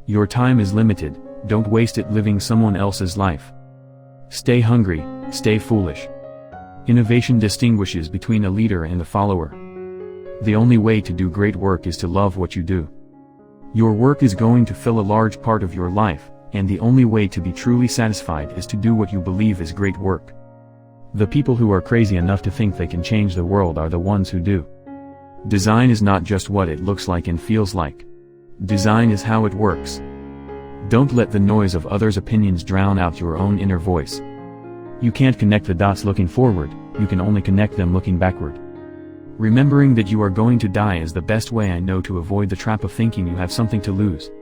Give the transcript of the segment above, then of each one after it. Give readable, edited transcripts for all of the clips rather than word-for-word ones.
Your time is limited, don't waste it living someone else's life. Stay hungry, stay foolish. Innovation distinguishes between a leader and a follower. The only way to do great work is to love what you do. Your work is going to fill a large part of your life, and the only way to be truly satisfied is to do what you believe is great work. The people who are crazy enough to think they can change the world are the ones who do. Design is not just what it looks like and feels like. Design is how it works. Don't let the noise of others' opinions drown out your own inner voice. You can't connect the dots looking forward, you can only connect them looking backward. Remembering that you are going to die is the best way I know to avoid the trap of thinking you have something to lose.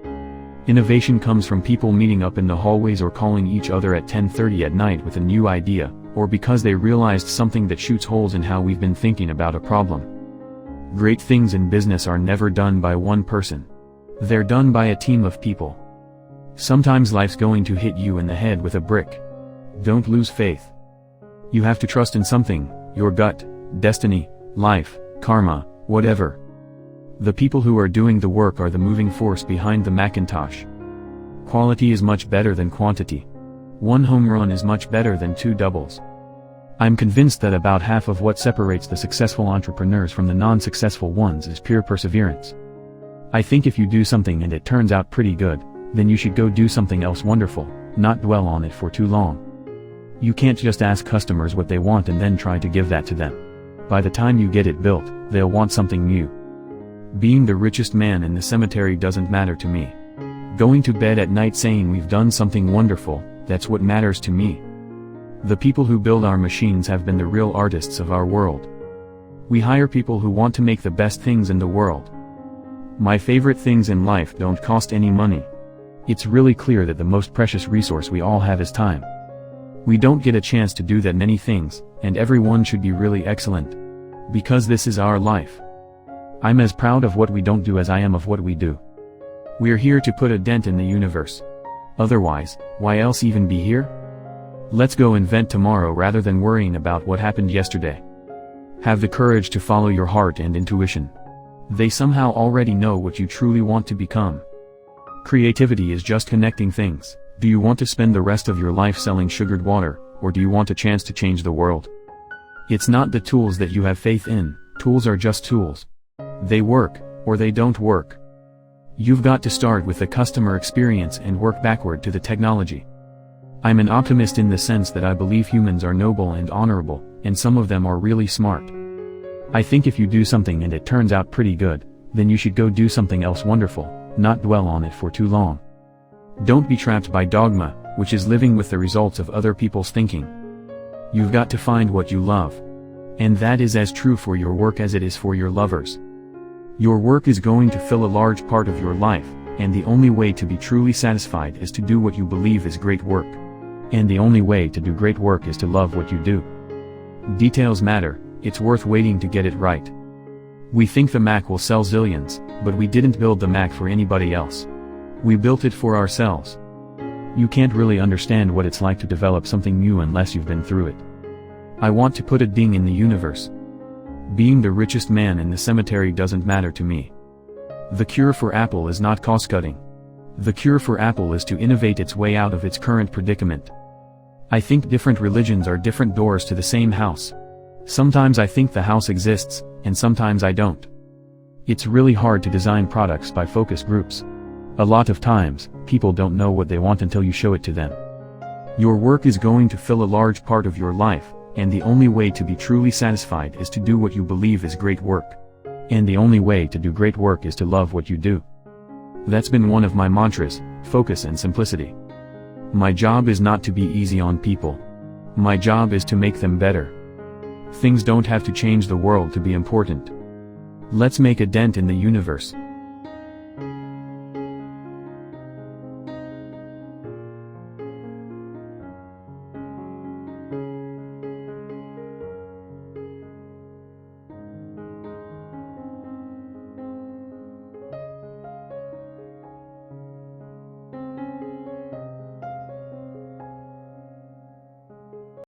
Innovation comes from people meeting up in the hallways or calling each other at 10:30 at night with a new idea, or because they realized something that shoots holes in how we've been thinking about a problem. Great things in business are never done by one person. They're done by a team of people. Sometimes life's going to hit you in the head with a brick. Don't lose faith. You have to trust in something, your gut, destiny, life, karma, whatever. The people who are doing the work are the moving force behind the Macintosh. Quality is much better than quantity. One home run is much better than 2 doubles. I'm convinced that about half of what separates the successful entrepreneurs from the non-successful ones is pure perseverance. I think if you do something and it turns out pretty good, then you should go do something else wonderful, not dwell on it for too long. You can't just ask customers what they want and then try to give that to them. By the time you get it built, they'll want something new. Being the richest man in the cemetery doesn't matter to me. Going to bed at night saying we've done something wonderful, that's what matters to me. The people who build our machines have been the real artists of our world. We hire people who want to make the best things in the world. My favorite things in life don't cost any money. It's really clear that the most precious resource we all have is time. We don't get a chance to do that many things, and everyone should be really excellent. Because this is our life. I'm as proud of what we don't do as I am of what we do. We're here to put a dent in the universe. Otherwise, why else even be here? Let's go invent tomorrow rather than worrying about what happened yesterday. Have the courage to follow your heart and intuition. They somehow already know what you truly want to become. Creativity is just connecting things. Do you want to spend the rest of your life selling sugared water, or do you want a chance to change the world? It's not the tools that you have faith in, tools are just tools. They work, or they don't work. You've got to start with the customer experience and work backward to the technology. I'm an optimist in the sense that I believe humans are noble and honorable, and some of them are really smart. I think if you do something and it turns out pretty good, then you should go do something else wonderful, not dwell on it for too long. Don't be trapped by dogma, which is living with the results of other people's thinking. You've got to find what you love. And that is as true for your work as it is for your lovers. Your work is going to fill a large part of your life, and the only way to be truly satisfied is to do what you believe is great work. And the only way to do great work is to love what you do. Details matter, it's worth waiting to get it right. We think the Mac will sell zillions, but we didn't build the Mac for anybody else. We built it for ourselves. You can't really understand what it's like to develop something new unless you've been through it. I want to put a ding in the universe. Being the richest man in the cemetery doesn't matter to me. The cure for Apple is not cost-cutting. The cure for Apple is to innovate its way out of its current predicament. I think different religions are different doors to the same house. Sometimes I think the house exists, and sometimes I don't. It's really hard to design products by focus groups. A lot of times, people don't know what they want until you show it to them. Your work is going to fill a large part of your life, and the only way to be truly satisfied is to do what you believe is great work. And the only way to do great work is to love what you do. That's been one of my mantras, focus and simplicity. My job is not to be easy on people. My job is to make them better. Things don't have to change the world to be important. Let's make a dent in the universe.